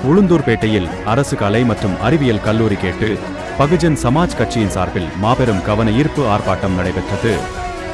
உளுந்தூர்பேட்டையில் அரசு கலை மற்றும் அறிவியல் கல்லூரி கேட்டு பகுஜன் சமாஜ் கட்சியின் சார்பில் மாபெரும் கவன ஈர்ப்பு ஆர்ப்பாட்டம் நடைபெற்றது.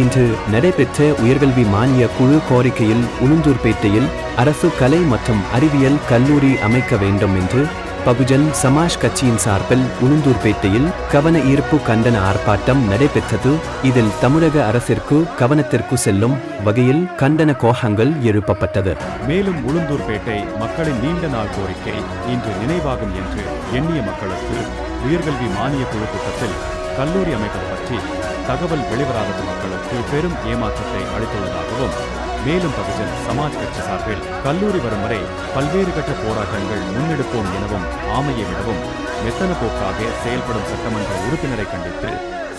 இன்று நடைபெற்ற உயர்கல்வி மானிய குழு கோரிக்கையில் உளுந்தூர்பேட்டையில் அரசு கலை மற்றும் அறிவியல் கல்லூரி அமைக்க வேண்டும் என்று பகுஜன் சமாஜ் கட்சியின் சார்பில் உளுந்தூர்பேட்டையில் கவன ஈர்ப்பு கண்டன ஆர்ப்பாட்டம் நடைபெற்றது. இதில் தமிழக அரசிற்கு கவனத்திற்கு செல்லும் வகையில் கண்டன கோஷங்கள் எழுப்பப்பட்டது. மேலும் உளுந்தூர்பேட்டை மக்களின் நீண்ட நாள் கோரிக்கை இன்று நினைவாகும் என்று எண்ணிய மக்களுக்கு உயர்கல்வி மானிய குழு கூட்டத்தில் கல்லூரி அமைப்பது பற்றி தகவல் வெளிவராதது மக்களுக்கு பெரும் ஏமாற்றத்தை அளித்துள்ளதாகவும், மேலும் பகுஜன் சமாஜ் கட்சி சார்பில் கல்லூரி வரும் வரை பல்வேறு கட்ட போராட்டங்கள் முன்னெடுப்போம் எனவும் ஆமையை விடவும் மெத்தன போக்காக செயல்படும் சட்டமன்ற உறுப்பினரை கண்டித்து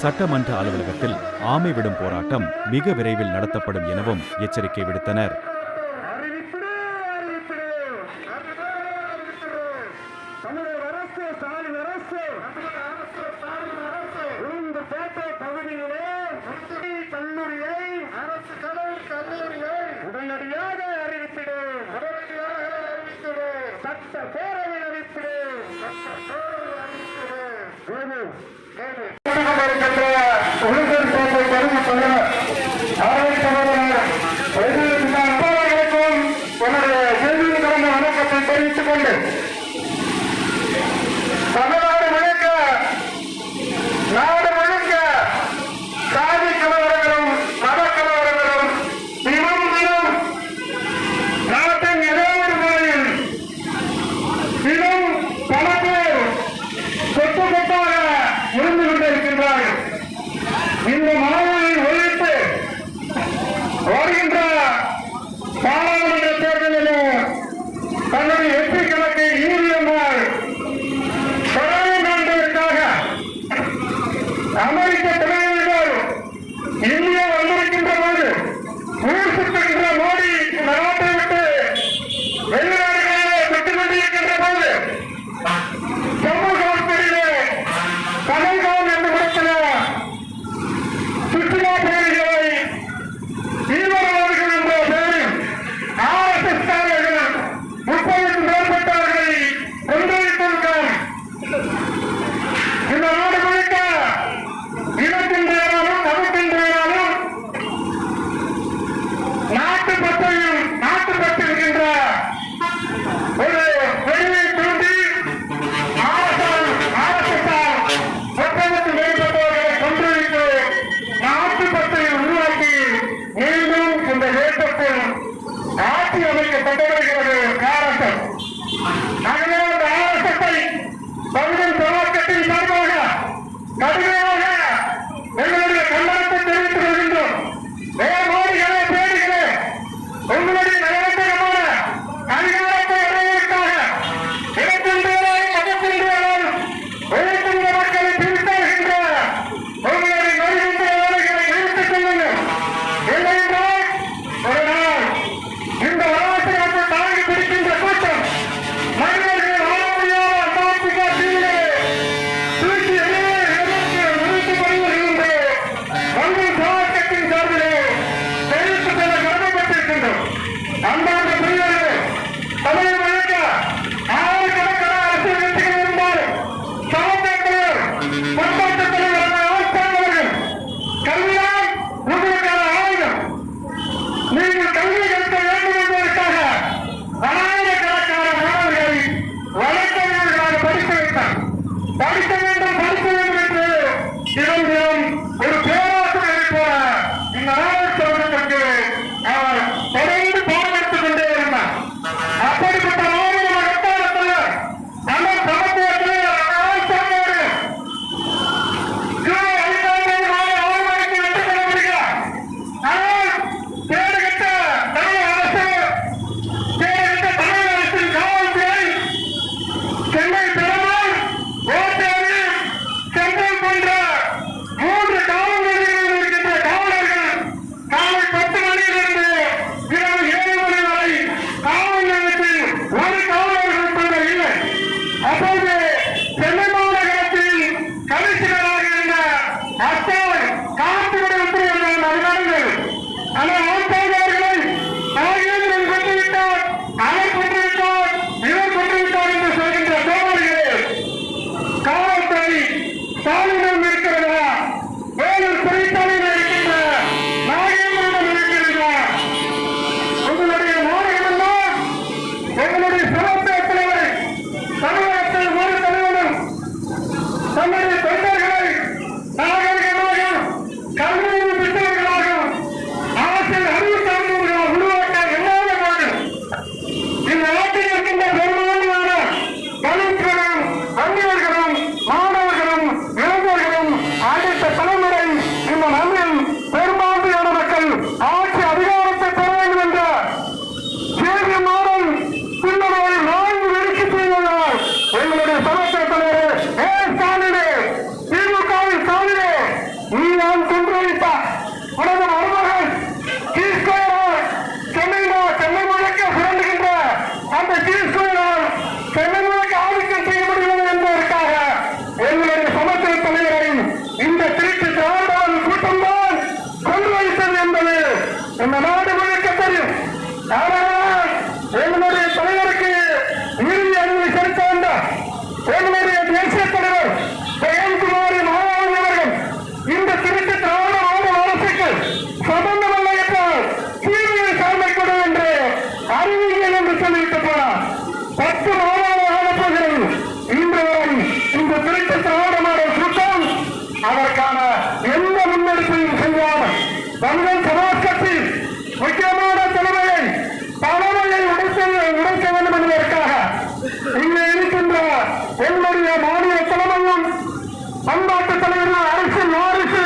சட்டமன்ற அலுவலகத்தில் ஆமை விடும் போராட்டம் மிக விரைவில் நடத்தப்படும் எனவும் எச்சரிக்கை விடுத்தனர். உடனடியாக அறிவித்திடு, சட்ட பேரவை அறிவித்திடு. உளுந்தூர்பேட்டை கருதி சொல்ல ஆரம்பித்தவர்களுக்கும் என்னுடைய செய்தியில் கடந்த வணக்கத்தை தெரிவித்துக் கொண்டு தமிழ்நாடு முழுக்க நாடு முழுக்க சாதி கலவரங்களும் மத கலவரங்களும் தினம் தினம் நாட்டின் ஏதோ ஒரு முறையில் தினம் பல பேர் சொத்து சொத்தாக இருந்து கொண்டிருக்கின்றார்கள். இந்த மாணவர்களை ஒழித்து வருகின்ற பாராளுமன்ற தேர்தலில் தன்னுடைய வெற்றி கணக்கை ஈவிஎம்மால் அமெரிக்க தலைவர்கள் இந்தியா வந்திருக்கின்ற போது ஊர் சுற்றுகின்ற மோடி நாட்டை விட்டு வெளிநாடுகளிலே விட்டுக் கொண்டிருக்கின்ற போது ஜம்மு காஷ்மீரிலே கலைகான் என்ற இடத்துல சுற்றுலா பயணிகளை தீவிரவாதிகள் என்ற பெயரில் RSS காரர்கள் 30க்கும் மேற்பட்டவர்களை கொண்டிருக்கின்றனர். இந்த நாடு முழுக்க இனத்தின் பெயராலும் மதத்தின் பெயராலும் நாட்டு பற்றையும் நாட்டு பற்றிருக்கின்ற ஒரு வெளியை தூண்டி RSS-ஆல் 30க்கும் மேற்பட்டவர்களை கொன்றுவிட்டு நாட்டு பற்றை உருவாக்கி மீண்டும் இந்த தேசத்தில் ஆட்சி அமைக்கப்பட்டு வருகிறது RSS. ஆகவே அந்த RSS-ஐ பகுஜன் சமாஜ் கட்சியின் சார்பாக கடுமையாக எங்களுடைய கண்டனத்தை தெரிவித்துக் கொள்கின்றோம். மோடிகளை பேடுகிறேன், உங்களுடைய நயவஞ்சகமான அதிகாரத்தை அடைவதற்காக இனத்தின் பேரால் மதத்தின் பேரால் உழைக்கின்ற மக்களை பிரித்தருகின்ற உங்களுடைய நெருங்கின்ற வேலைகளை நிறுத்திக் கொள்ளுங்கள். இல்லையென்றால் ஒரு நாள் இந்த வராசை தாங்கி பிடிக்கின்ற கூட்டம் மனிதர்கள் வாழ முடியாத அண்டார்டிகா தீவிலே பண்பாட்டு தலைவர்கள் அரசு வாரிசு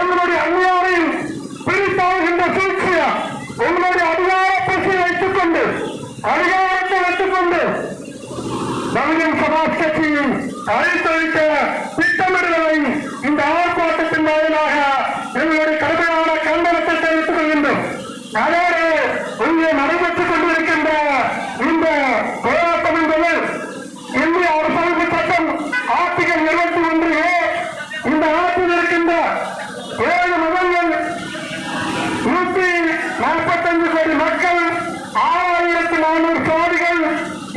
உங்களுடைய அந்நியாரையும் பிரித்தாகின்ற சூழ்ச்சியா உங்களுடைய அதிகார பசியை அதிகாரத்தை வைத்துக் கொண்டு பகுஜன் சமாஜ் கட்சியின் அழைத்தளித்த திட்டமிடுதலை இந்த ஆர்ப்பாட்டத்தின் வாயிலாக எங்களுடைய கடுமையான கண்டனத்தை தெரிவித்துக் கொள்கின்றோம். அதோடு இங்கே நடைபெற்றுக் கொண்டிருக்கின்ற இந்த போராட்டம் என்பது இந்திய அரசியலமைப்பு சட்டம் ஆர்டிகல் 21A இந்த நாட்டில் இருக்கின்ற 7 மதங்கள் 145 கோடி மக்கள் 6400 சாதிகள்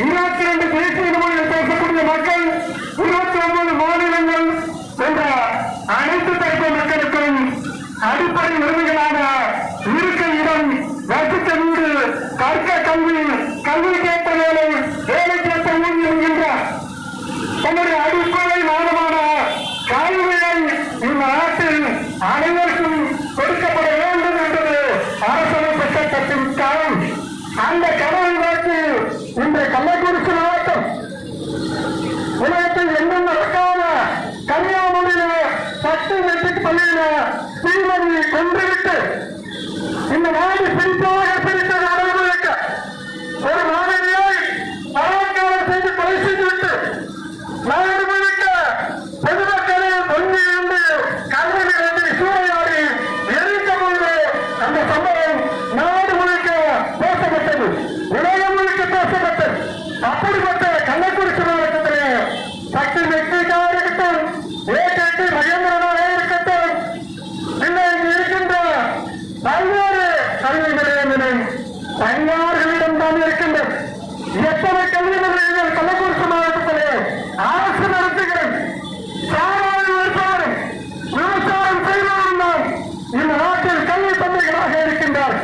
22 தேசிய மொழியில் பேசக்கூடிய மக்கள் 29 மாநிலங்கள் என்ற அனைத்து தரப்பு மக்களுக்கும் அடிப்படை உரிமைகளான இருக்க இடம், வசிக்க வீடு, கற்க கல்வி, கல்விக்கேற்ற வேலை, வேலைக்கேற்ற ஊதியம் என்கின்ற தன்னுடைய அடிப்படை மாதமான கல்வியை இந்த நாட்டில் அனைவருக்கும் கொடுக்கப்பட வேண்டும் என்பது அரசியலமைப்பு சட்டத்தின் காலம். அந்த கனவை நோக்கி இன்று கள்ளக்குறிச்சி மாவட்டம் உலகத்தில் எங்கும் நடக்காத கன்னியாகுமரியில 10 மெட்ரிக் பள்ளியில தீமதி கொன்றுவிட்டு இந்த நாடு பிரிப்பாக பிரித்த நடைமுறைக்க ஒரு மாணவியை பலாத்காரம் செய்து கொலை செய்துவிட்டு நாடு முழுக்க பொதுமக்களை கொண்டு கல்வி நிலையத்தை சூறையாடி எரித்த போது அந்த சம்பவம் நாடு முழுக்க பேசப்பட்டது, உலகம் முழுக்க பேசப்பட்டது. அப்படிப்பட்ட கள்ளக்குறிச்சி மாவட்டத்திலே சக்தி மெட்ரிக்காக இருக்கட்டும், ஏகேடி மகேந்திரனாக இருக்கட்டும், இல்லை இங்கு இருக்கின்ற பல்வேறு கல்வி நிலையங்களும் தனியார்களிடம் தான் இருக்கின்றது. எத்தனை கல்வி நிலையங்கள் கள்ளக்குறிச்சி மாவட்டத்திலே அரசு நடத்துகிறது? சாராயம் விற்பவரும் விவசாயம் செய்தவரும் தான் இந்த நாட்டில் கல்வி தந்தைகளாக இருக்கின்றார்.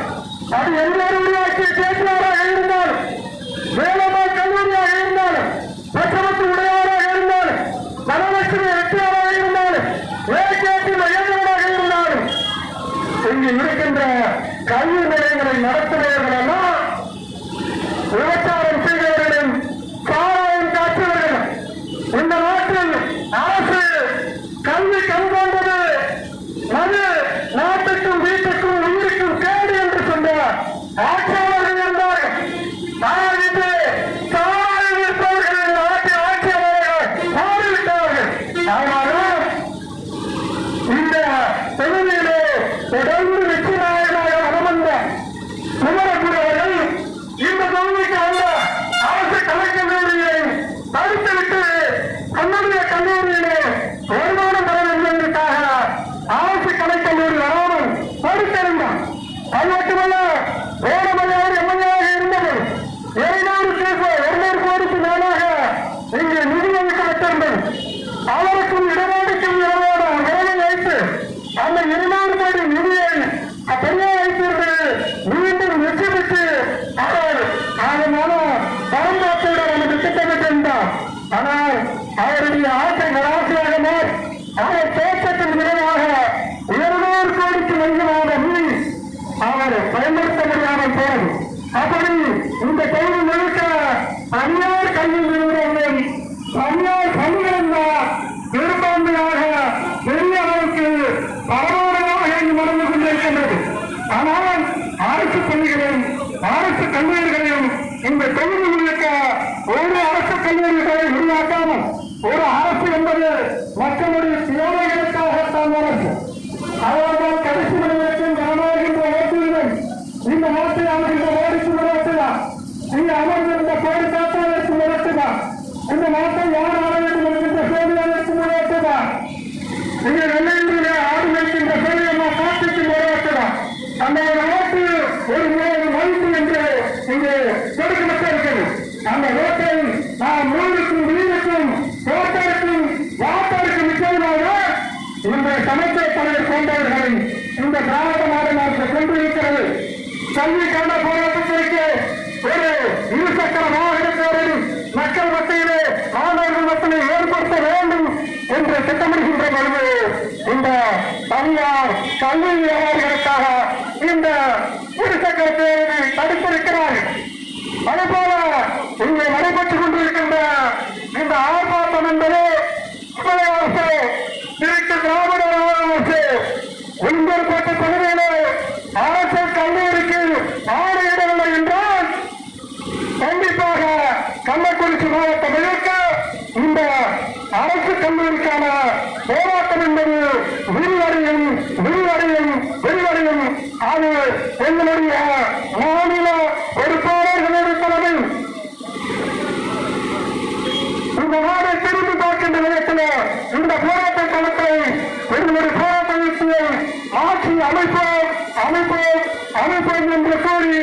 அது எல்லோரும் உருவாக்கிய பேச்சுவாராக இருந்தாலும், வேலம்மா கல்லூரியாக இருந்தாலும், பச்சமத்து உடையாராக இருந்தாலும், தனலட்சுமி வெற்றியாராக இருந்தாலும், ஏகேபி மகேந்திரனாக இருந்தாலும், இங்கு இருக்கின்ற கல்வி நிலையங்களை நடத்துபவர்கள் எல்லாம் விவசாயம் செய்தவர்களும் சாராயம் காட்டுவர்களும். இந்த நாட்டில் அரசு கல்வி கண்காண்டது மது நாட்டுக்கும் வீட்டுக்கும் உயிருக்கும் கேடு என்று சொன்ன ஆட்சியாளர்கள் இருந்தார்கள். ஆனால் இன்று சாராயம் இருப்பவர்கள் நாட்டின் ஆட்சியாளர்கள் மாறிவிட்டார்கள். ஆனாலும் இந்த தொகுதியிலே தொடர்ந்து வெற்றி நாயகனாக வளர்ந்த குமரகுருவர்கள் இந்த தொகுதிக்கு அல்ல அரசு கலைக்கல்லூரியை தடுத்துவிட்டு தன்னுடைய கல்லூரியிலே வருமானம் பெற வேண்டும் என்பதற்காக அரசு கலைக்கல்லூரி வராமல் தடுத்திருந்தார். அது மட்டுமல்ல, வேடமலையார் எம்எல்ஏவாக இருந்தது 200 கோடிக்கு மேலாக இங்கு நிதி ஒதுக்கப்பட்டிருந்தது. அவருக்கும் இடநாடுக்கும் இரவோடு விரைவை வைத்து அந்த 200 கோடி நிதியை அப்படியே வைத்திருந்து மீண்டும் வெற்றி பெற்று அவர் அதனால பரந்தாட்டோடு நமக்கு திட்டமிட்டிருந்தார். ஆனால் அவருடைய ஆசை நிராசையாக மாறி அவர் தேட்டத்தின் விரைவாக 200 கோடிக்கு அதிகமான நிதி அவர் பயன்படுத்த முடியாமல் போனது. அப்படி இந்த தொகுதி முழுக்க தனியார் கல்வி நிறுவனங்கள் தனியார் பள்ளிகள் பெரும்பான்மையாக பெரிய அளவுக்கு பரவாயில்லாக இங்கு நடந்து கொண்டிருக்கின்றது. ஆனால் அரசு பள்ளிகளையும் அரசு கல்லூரிகளையும் இந்த தொகுதி முழுக்க ஒரு அரசு கல்லூரிகளை உருவாக்காமல், ஒரு அரசு என்பது மக்களுடைய தேவைகளுக்காகத்தான் அரசு. அவர்கள் கடைசி நிலையத்தில் கனமாகின்ற ஓட்டுரிமை இந்த நாட்டை அமைகின்ற ஓடிக்கு ஓட்டுதான். இங்கு அமர்ந்திருந்த கோடி காத்தாளருக்கு ஓட்டுதான். இந்த நாட்டை யார் ஆள வேண்டும் என்கின்ற சோழியாளருக்கு ஓட்டுதான். இங்கு வெள்ளையிலே ஆடு வைக்கின்ற சோழியம்மா காட்டுக்கு ஓட்டுதான். அந்த ஒரு ஓட்டு ஒரு மதிப்பு என்று இங்கு கொடுக்கப்பட்டிருக்கிறது. அந்த ஓட்டை நாம் நூலுக்கும் வீடுக்கும் தோட்டருக்கும் வாட்டருக்கும் நிச்சயமாக இந்த சமத்துவ தலைவர் போன்றவர்களை இந்த திராவிட மாடு நாட்டில் கொண்டிருக்கிறது. கல்விக்கான போராட்டத்திற்கு ஒரு இருசக்கர வாகனத்தோடு மக்கள் மத்தியிலே மாணவர்கள் மத்தியில் ஏற்படுத்த வேண்டும் என்று திட்டமிடுகின்ற பொழுது இந்த தனியார் கல்வி வியாபாரிகளுக்காக இந்த இருசக்கர பேரணி தடுத்திருக்கிறார்கள். அதுபோல இங்கே நடைபெற்றுக் கொண்டிருக்கின்ற இந்த ஆர்ப்பாட்டம் என்பது அரசு கல்லூரிக்கான போராட்டம் என்பது விரிவடையும் விரிவடையும் விரிவடையும். அது எங்களுடைய மாநில பொறுப்பாளர்களுடைய தலைமை இந்த நாடை திரும்பி பார்க்கின்ற விதத்தில் இந்த போராட்ட களத்தை எங்களுடைய போராட்ட யுக்தியை மாற்றி அமைப்போம் அமைப்போம் அமைப்போம் என்று கூறி